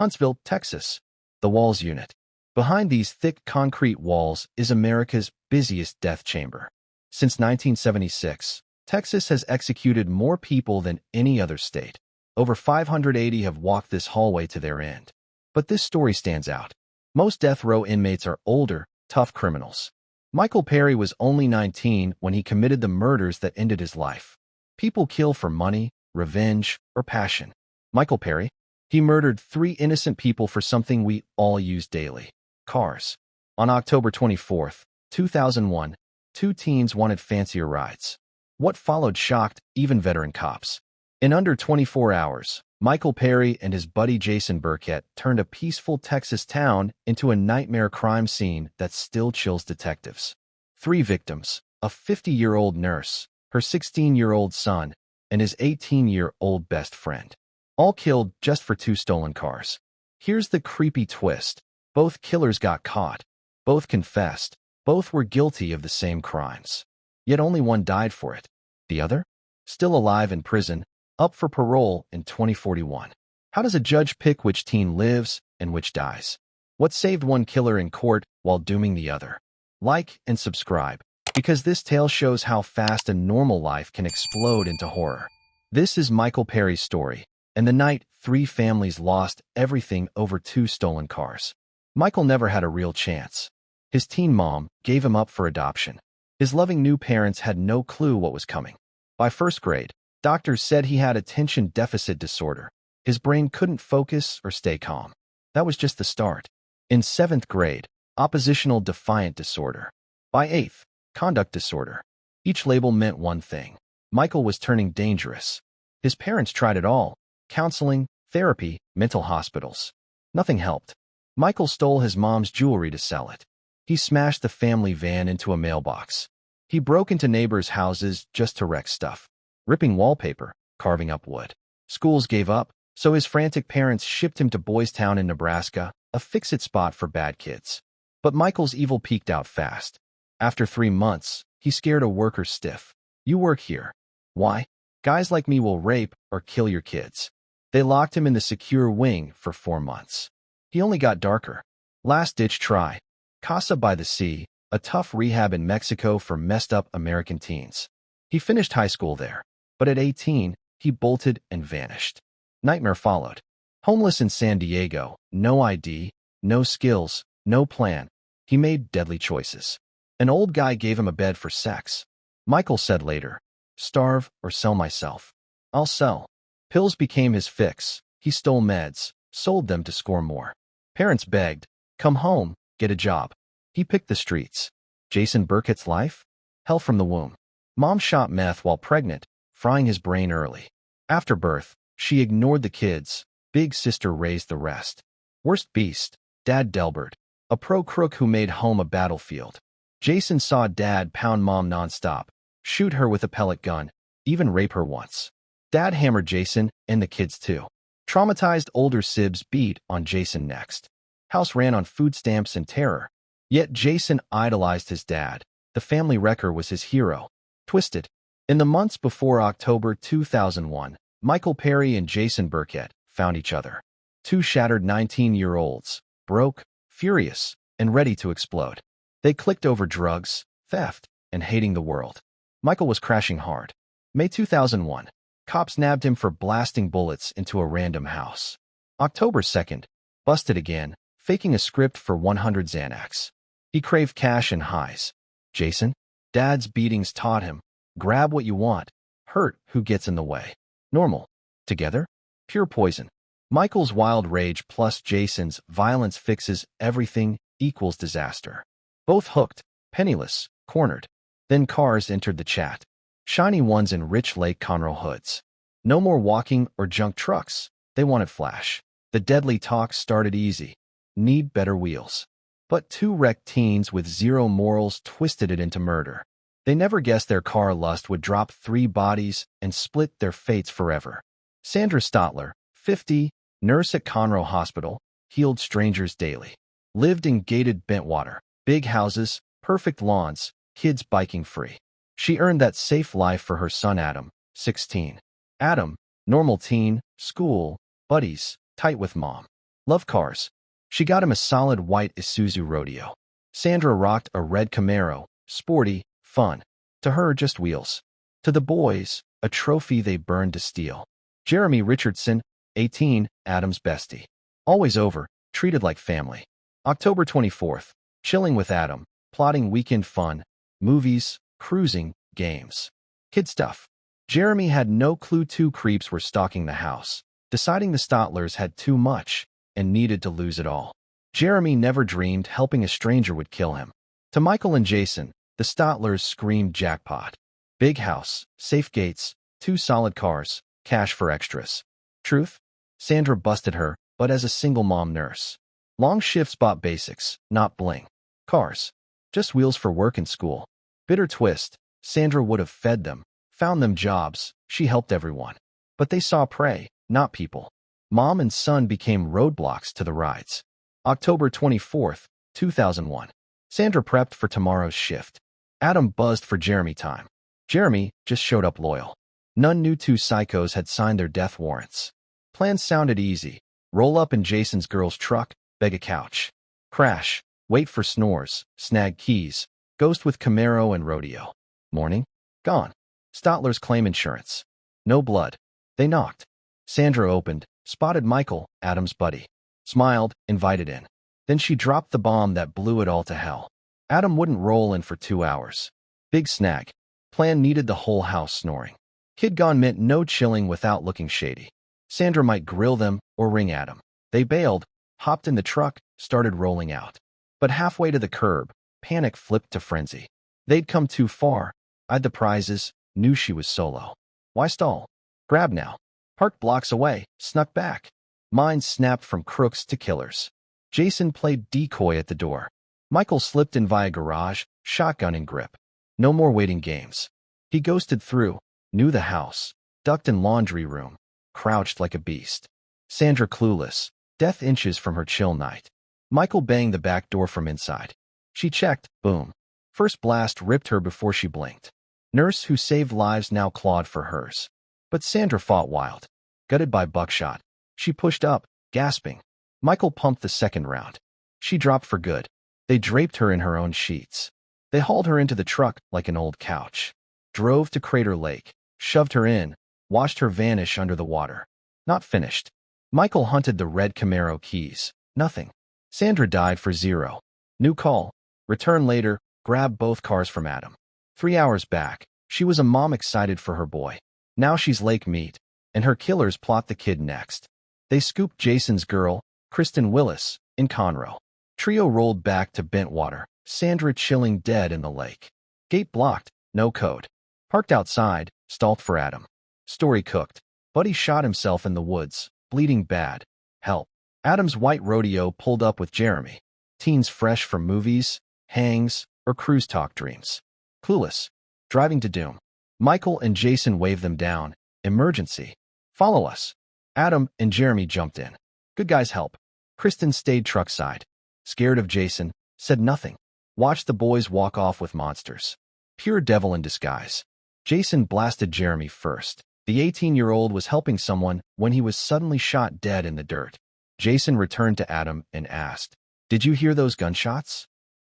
Huntsville, Texas. The Walls Unit. Behind these thick concrete walls is America's busiest death chamber. Since 1976, Texas has executed more people than any other state. Over 580 have walked this hallway to their end. But this story stands out. Most death row inmates are older, tough criminals. Michael Perry was only 19 when he committed the murders that ended his life. People kill for money, revenge, or passion. Michael Perry? He murdered 3 innocent people for something we all use daily: cars. On October 24, 2001, 2 teens wanted fancier rides. What followed shocked even veteran cops. In under 24 hours, Michael Perry and his buddy Jason Burkett turned a peaceful Texas town into a nightmare crime scene that still chills detectives. 3 victims: a 50-year-old nurse, her 16-year-old son, and his 18-year-old best friend. All killed just for 2 stolen cars. Here's the creepy twist. Both killers got caught. Both confessed. Both were guilty of the same crimes. Yet only one died for it. The other? Still alive in prison, up for parole in 2041. How does a judge pick which teen lives and which dies? What saved one killer in court while dooming the other? Like and subscribe, because this tale shows how fast a normal life can explode into horror. This is Michael Perry's story, and the night 3 families lost everything over 2 stolen cars. Michael never had a real chance. His teen mom gave him up for adoption. His loving new parents had no clue what was coming. By 1st grade, doctors said he had attention deficit disorder. His brain couldn't focus or stay calm. That was just the start. In 7th grade, oppositional defiant disorder. By 8th, conduct disorder. Each label meant one thing: Michael was turning dangerous. His parents tried it all: counseling, therapy, mental hospitals. Nothing helped. Michael stole his mom's jewelry to sell it. He smashed the family van into a mailbox. He broke into neighbors' houses just to wreck stuff, ripping wallpaper, carving up wood. Schools gave up, so his frantic parents shipped him to Boys Town in Nebraska, a fix-it spot for bad kids. But Michael's evil peaked out fast. After 3 months, he scared a worker stiff. "You work here. Why? Guys like me will rape or kill your kids." They locked him in the secure wing for 4 months. He only got darker. Last-ditch try. Casa by the Sea, a tough rehab in Mexico for messed-up American teens. He finished high school there, but at 18, he bolted and vanished. Nightmare followed. Homeless in San Diego, no ID, no skills, no plan. He made deadly choices. An old guy gave him a bed for sex. Michael said later, "Starve or sell myself. I'll sell." Pills became his fix. He stole meds, sold them to score more. Parents begged, "Come home, get a job." He picked the streets. Jason Burkett's life? Hell from the womb. Mom shot meth while pregnant, frying his brain early. After birth, she ignored the kids. Big sister raised the rest. Worst beast, Dad Delbert, a pro-crook who made home a battlefield. Jason saw Dad pound Mom nonstop, shoot her with a pellet gun, even rape her once. Dad hammered Jason and the kids too. Traumatized older sibs beat on Jason next. House ran on food stamps and terror. Yet Jason idolized his dad. The family wrecker was his hero. Twisted. In the months before October 2001, Michael Perry and Jason Burkett found each other. 2 shattered 19-year-olds, broke, furious, and ready to explode. They clicked over drugs, theft, and hating the world. Michael was crashing hard. May 2001. Cops nabbed him for blasting bullets into a random house. October 2nd. Busted again, faking a script for 100 Xanax. He craved cash and highs. Jason? Dad's beatings taught him, grab what you want, hurt who gets in the way. Normal. Together? Pure poison. Michael's wild rage plus Jason's violence fixes everything equals disaster. Both hooked, penniless, cornered. Then cars entered the chat. Shiny ones in rich Lake Conroe hoods. No more walking or junk trucks. They wanted flash. The deadly talk started easy. Need better wheels. But 2 wrecked teens with 0 morals twisted it into murder. They never guessed their car lust would drop 3 bodies and split their fates forever. Sandra Stotler, 50, nurse at Conroe Hospital, healed strangers daily. Lived in gated Bentwater, big houses, perfect lawns, kids biking free. She earned that safe life for her son Adam, 16. Adam, normal teen, school, buddies, tight with mom. Love cars. She got him a solid white Isuzu Rodeo. Sandra rocked a red Camaro, sporty, fun. To her, just wheels. To the boys, a trophy they burned to steal. Jeremy Richardson, 18, Adam's bestie. Always over, treated like family. October 24th, chilling with Adam, plotting weekend fun, movies, cruising, games. Kid stuff. Jeremy had no clue two creeps were stalking the house, deciding the Stotlers had too much and needed to lose it all. Jeremy never dreamed helping a stranger would kill him. To Michael and Jason, the Stotlers screamed jackpot. Big house, safe gates, 2 solid cars, cash for extras. Truth? Sandra busted her, but as a single mom nurse. Long shifts bought basics, not bling. Cars. Just wheels for work and school. Bitter twist. Sandra would have fed them, found them jobs, she helped everyone. But they saw prey, not people. Mom and son became roadblocks to the rides. October 24th, 2001. Sandra prepped for tomorrow's shift. Adam buzzed for Jeremy time. Jeremy just showed up loyal. None knew 2 psychos had signed their death warrants. Plans sounded easy. Roll up in Jason's girl's truck, beg a couch. Crash, wait for snores, snag keys, ghost with Camaro and Rodeo. Morning? Gone. Stotlers claim insurance. No blood. They knocked. Sandra opened, spotted Michael, Adam's buddy. Smiled, invited in. Then she dropped the bomb that blew it all to hell. Adam wouldn't roll in for 2 hours. Big snag. Plan needed the whole house snoring. Kid gone meant no chilling without looking shady. Sandra might grill them or ring Adam. They bailed, hopped in the truck, started rolling out. But halfway to the curb, panic flipped to frenzy. They'd come too far, eyed the prizes, knew she was solo. Why stall? Grab now. Parked blocks away, snuck back. Minds snapped from crooks to killers. Jason played decoy at the door. Michael slipped in via garage, shotgun in grip. No more waiting games. He ghosted through, knew the house, ducked in laundry room, crouched like a beast. Sandra clueless, death inches from her chill night. Michael banged the back door from inside. She checked, boom. First blast ripped her before she blinked. Nurse who saved lives now clawed for hers. But Sandra fought wild. Gutted by buckshot. She pushed up, gasping. Michael pumped the second round. She dropped for good. They draped her in her own sheets. They hauled her into the truck like an old couch. Drove to Crater Lake. Shoved her in. Watched her vanish under the water. Not finished. Michael hunted the red Camaro keys. Nothing. Sandra died for 0. New call. Return later. Grab both cars from Adam. 3 hours back. She was a mom excited for her boy. Now she's lake meat. And her killers plot the kid next. They scooped Jason's girl, Kristen Willis, in Conroe. Trio rolled back to Bentwater. Sandra chilling dead in the lake. Gate blocked. No code. Parked outside. Stalled for Adam. Story cooked. Buddy shot himself in the woods. Bleeding bad. Help. Adam's white Rodeo pulled up with Jeremy. Teens fresh from movies, hangs, or cruise talk dreams. Clueless. Driving to doom. Michael and Jason waved them down. Emergency. Follow us. Adam and Jeremy jumped in. Good guys help. Kristen stayed truckside. Scared of Jason, said nothing. Watched the boys walk off with monsters. Pure devil in disguise. Jason blasted Jeremy first. The 18-year-old was helping someone when he was suddenly shot dead in the dirt. Jason returned to Adam and asked, "Did you hear those gunshots?"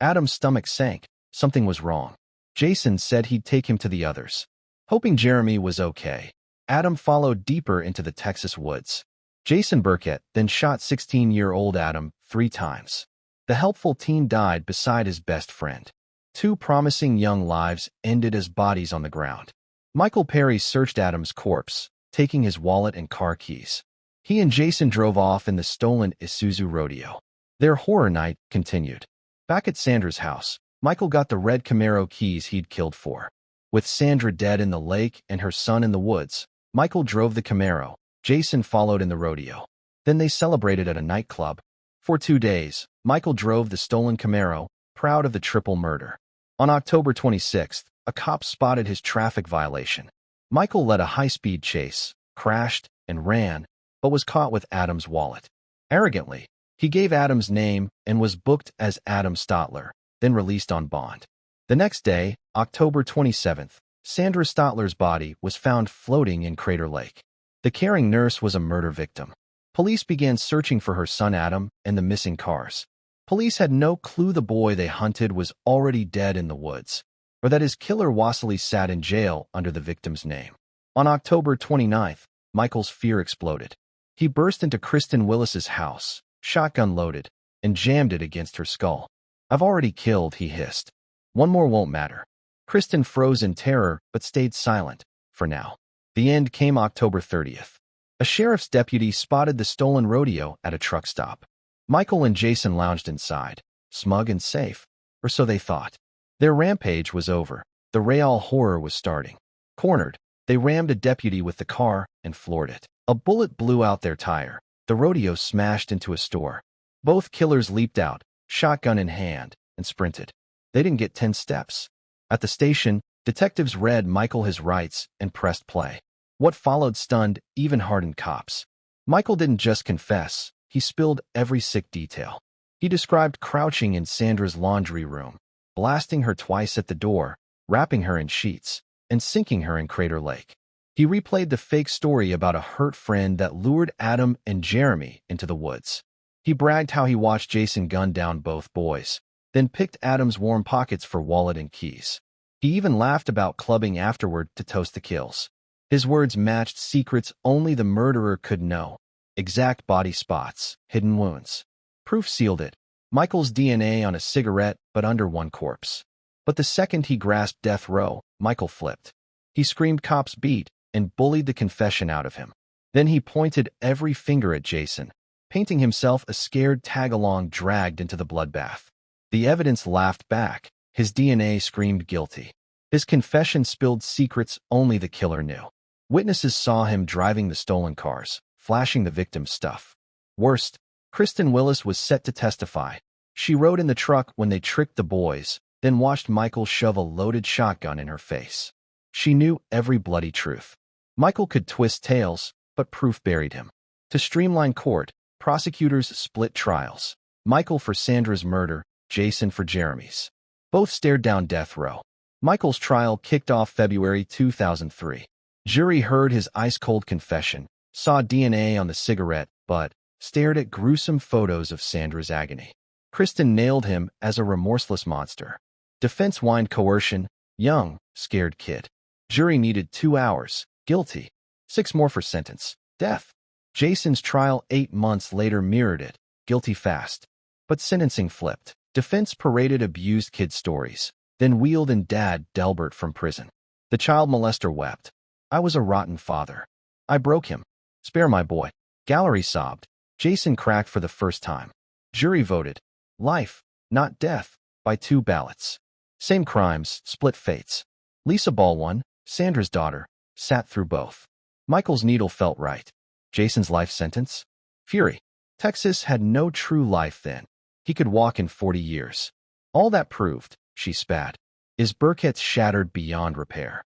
Adam's stomach sank. Something was wrong. Jason said he'd take him to the others. Hoping Jeremy was okay, Adam followed deeper into the Texas woods. Jason Burkett then shot 16-year-old Adam 3 times. The helpful teen died beside his best friend. 2 promising young lives ended as bodies on the ground. Michael Perry searched Adam's corpse, taking his wallet and car keys. He and Jason drove off in the stolen Isuzu Rodeo. Their horror night continued. Back at Sandra's house, Michael got the red Camaro keys he'd killed for. With Sandra dead in the lake and her son in the woods, Michael drove the Camaro. Jason followed in the Rodeo. Then they celebrated at a nightclub. For 2 days, Michael drove the stolen Camaro, proud of the triple murder. On October 26th, a cop spotted his traffic violation. Michael led a high-speed chase, crashed, and ran, but was caught with Adam's wallet. Arrogantly, he gave Adam's name and was booked as Adam Stotler, then released on bond. The next day, October 27th, Sandra Stotler's body was found floating in Crater Lake. The caring nurse was a murder victim. Police began searching for her son Adam and the missing cars. Police had no clue the boy they hunted was already dead in the woods, or that his killer Wassily sat in jail under the victim's name. On October 29th, Michael's fear exploded. He burst into Kristen Willis's house, shotgun loaded, and jammed it against her skull. "I've already killed," he hissed. "One more won't matter." Kristen froze in terror but stayed silent, for now. The end came October 30th. A sheriff's deputy spotted the stolen rodeo at a truck stop. Michael and Jason lounged inside, smug and safe, or so they thought. Their rampage was over. The real horror was starting. Cornered, they rammed a deputy with the car and floored it. A bullet blew out their tire. The rodeo smashed into a store. Both killers leaped out, shotgun in hand, and sprinted. They didn't get 10 steps. At the station, detectives read Michael his rights and pressed play. What followed stunned even hardened cops. Michael didn't just confess, he spilled every sick detail. He described crouching in Sandra's laundry room, blasting her twice at the door, wrapping her in sheets, and sinking her in Crater Lake. He replayed the fake story about a hurt friend that lured Adam and Jeremy into the woods. He bragged how he watched Jason gun down both boys, then picked Adam's warm pockets for wallet and keys. He even laughed about clubbing afterward to toast the kills. His words matched secrets only the murderer could know. Exact body spots, hidden wounds. Proof sealed it. Michael's DNA on a cigarette, but under one corpse. But the second he grasped death row, Michael flipped. He screamed cops beat and bullied the confession out of him. Then he pointed every finger at Jason, painting himself a scared tag-along dragged into the bloodbath. The evidence laughed back. His DNA screamed guilty. His confession spilled secrets only the killer knew. Witnesses saw him driving the stolen cars, flashing the victim's stuff. Worst, Kristen Willis was set to testify. She rode in the truck when they tricked the boys, then watched Michael shove a loaded shotgun in her face. She knew every bloody truth. Michael could twist tales, but proof buried him. To streamline court, prosecutors split trials. Michael for Sandra's murder, Jason for Jeremy's. Both stared down death row. Michael's trial kicked off February 2003. Jury heard his ice-cold confession, saw DNA on the cigarette, but stared at gruesome photos of Sandra's agony. Kristen nailed him as a remorseless monster. Defense whined coercion, young, scared kid. Jury needed 2 hours, guilty. 6 more for sentence, death. Jason's trial 8 months later mirrored it, guilty fast. But sentencing flipped. Defense paraded abused kid stories, then wheeled in Dad Delbert from prison. The child molester wept. "I was a rotten father. I broke him. Spare my boy." Gallery sobbed. Jason cracked for the first time. Jury voted, life, not death, by 2 ballots. Same crimes, split fates. Lisa Baldwin, Sandra's daughter, sat through both. Michael's needle felt right. Jason's life sentence? Fury. Texas had no true life then. He could walk in 40 years. All that proved, she spat, is Burkett's shattered beyond repair.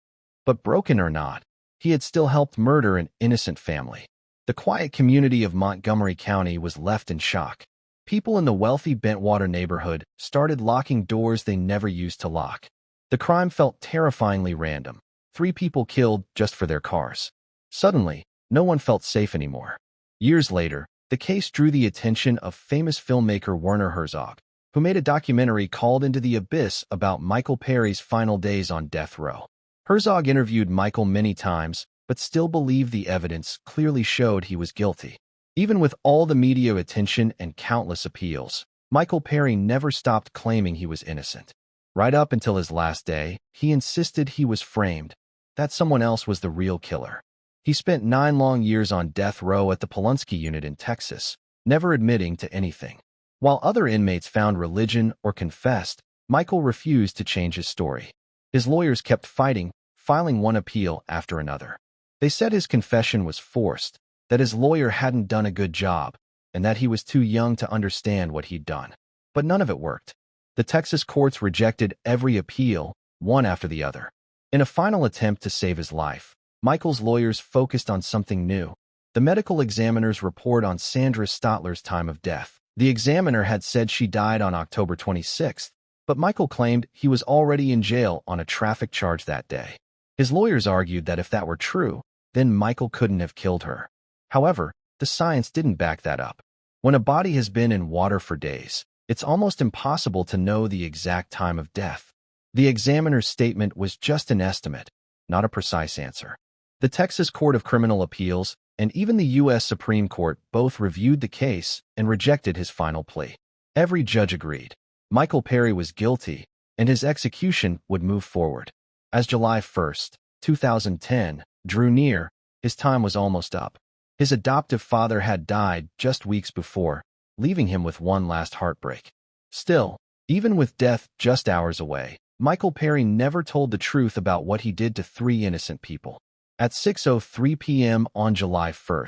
But broken or not, he had still helped murder an innocent family. The quiet community of Montgomery County was left in shock. People in the wealthy Bentwater neighborhood started locking doors they never used to lock. The crime felt terrifyingly random. 3 people killed just for their cars. Suddenly, no one felt safe anymore. Years later, the case drew the attention of famous filmmaker Werner Herzog, who made a documentary called Into the Abyss about Michael Perry's final days on death row. Herzog interviewed Michael many times, but still believed the evidence clearly showed he was guilty. Even with all the media attention and countless appeals, Michael Perry never stopped claiming he was innocent. Right up until his last day, he insisted he was framed, that someone else was the real killer. He spent 9 long years on death row at the Polunsky unit in Texas, never admitting to anything. While other inmates found religion or confessed, Michael refused to change his story. His lawyers kept fighting, filing one appeal after another. They said his confession was forced, that his lawyer hadn't done a good job, and that he was too young to understand what he'd done. But none of it worked. The Texas courts rejected every appeal, one after the other. In a final attempt to save his life, Michael's lawyers focused on something new. The medical examiner's report on Sandra Stotler's time of death. The examiner had said she died on October 26th, but Michael claimed he was already in jail on a traffic charge that day. His lawyers argued that if that were true, then Michael couldn't have killed her. However, the science didn't back that up. When a body has been in water for days, it's almost impossible to know the exact time of death. The examiner's statement was just an estimate, not a precise answer. The Texas Court of Criminal Appeals and even the U.S. Supreme Court both reviewed the case and rejected his final plea. Every judge agreed Michael Perry was guilty, and his execution would move forward. As July 1, 2010, drew near, his time was almost up. His adoptive father had died just weeks before, leaving him with one last heartbreak. Still, even with death just hours away, Michael Perry never told the truth about what he did to 3 innocent people. At 6:03 p.m. on July 1,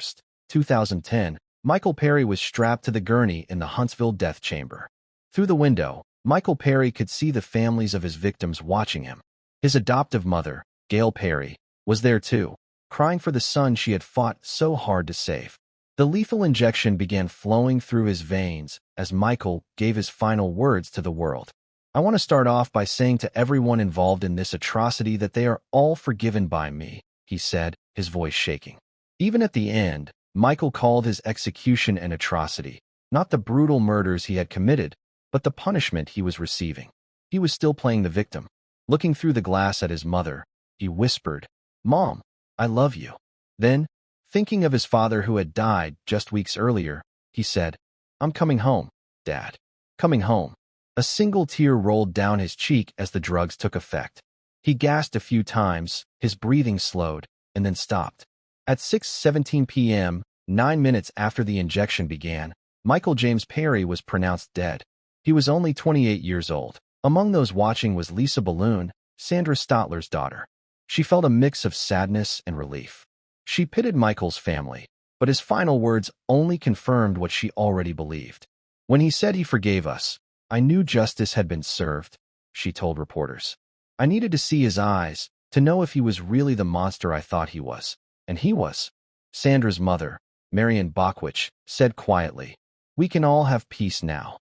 2010, Michael Perry was strapped to the gurney in the Huntsville death chamber. Through the window, Michael Perry could see the families of his victims watching him. His adoptive mother, Gail Perry, was there too, crying for the son she had fought so hard to save. The lethal injection began flowing through his veins as Michael gave his final words to the world. "I want to start off by saying to everyone involved in this atrocity that they are all forgiven by me," he said, his voice shaking. Even at the end, Michael called his execution an atrocity, not the brutal murders he had committed, but the punishment he was receiving. He was still playing the victim. Looking through the glass at his mother, he whispered, "Mom, I love you." Then, thinking of his father who had died just weeks earlier, he said, "I'm coming home, Dad. Coming home." A single tear rolled down his cheek as the drugs took effect. He gasped a few times, his breathing slowed, and then stopped. At 6:17 p.m., 9 minutes after the injection began, Michael James Perry was pronounced dead. He was only 28 years old. Among those watching was Lisa Balloon, Sandra Stotler's daughter. She felt a mix of sadness and relief. She pitied Michael's family, but his final words only confirmed what she already believed. When he said he forgave us, "I knew justice had been served," she told reporters. "I needed to see his eyes, to know if he was really the monster I thought he was." And he was. Sandra's mother, Marion Bockwich, said quietly, "We can all have peace now."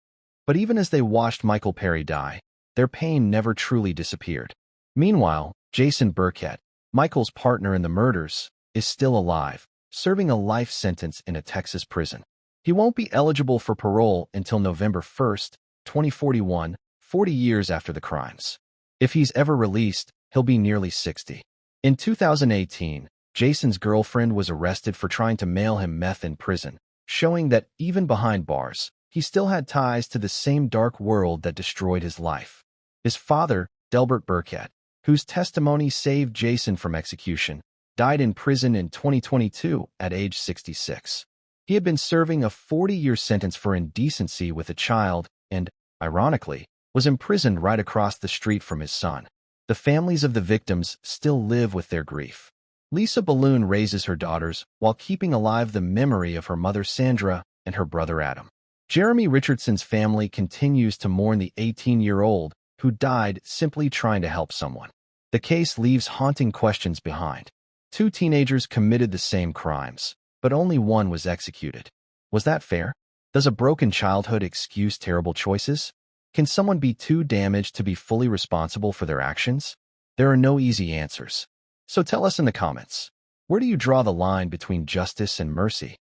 But even as they watched Michael Perry die, their pain never truly disappeared. Meanwhile, Jason Burkett, Michael's partner in the murders, is still alive, serving a life sentence in a Texas prison. He won't be eligible for parole until November 1, 2041, 40 years after the crimes. If he's ever released, he'll be nearly 60. In 2018, Jason's girlfriend was arrested for trying to mail him meth in prison, showing that even behind bars, he still had ties to the same dark world that destroyed his life. His father, Delbert Burkett, whose testimony saved Jason from execution, died in prison in 2022 at age 66. He had been serving a 40-year sentence for indecency with a child and, ironically, was imprisoned right across the street from his son. The families of the victims still live with their grief. Lisa Balloon raises her daughters while keeping alive the memory of her mother Sandra and her brother Adam. Jeremy Richardson's family continues to mourn the 18-year-old who died simply trying to help someone. The case leaves haunting questions behind. 2 teenagers committed the same crimes, but only one was executed. Was that fair? Does a broken childhood excuse terrible choices? Can someone be too damaged to be fully responsible for their actions? There are no easy answers. So tell us in the comments, where do you draw the line between justice and mercy?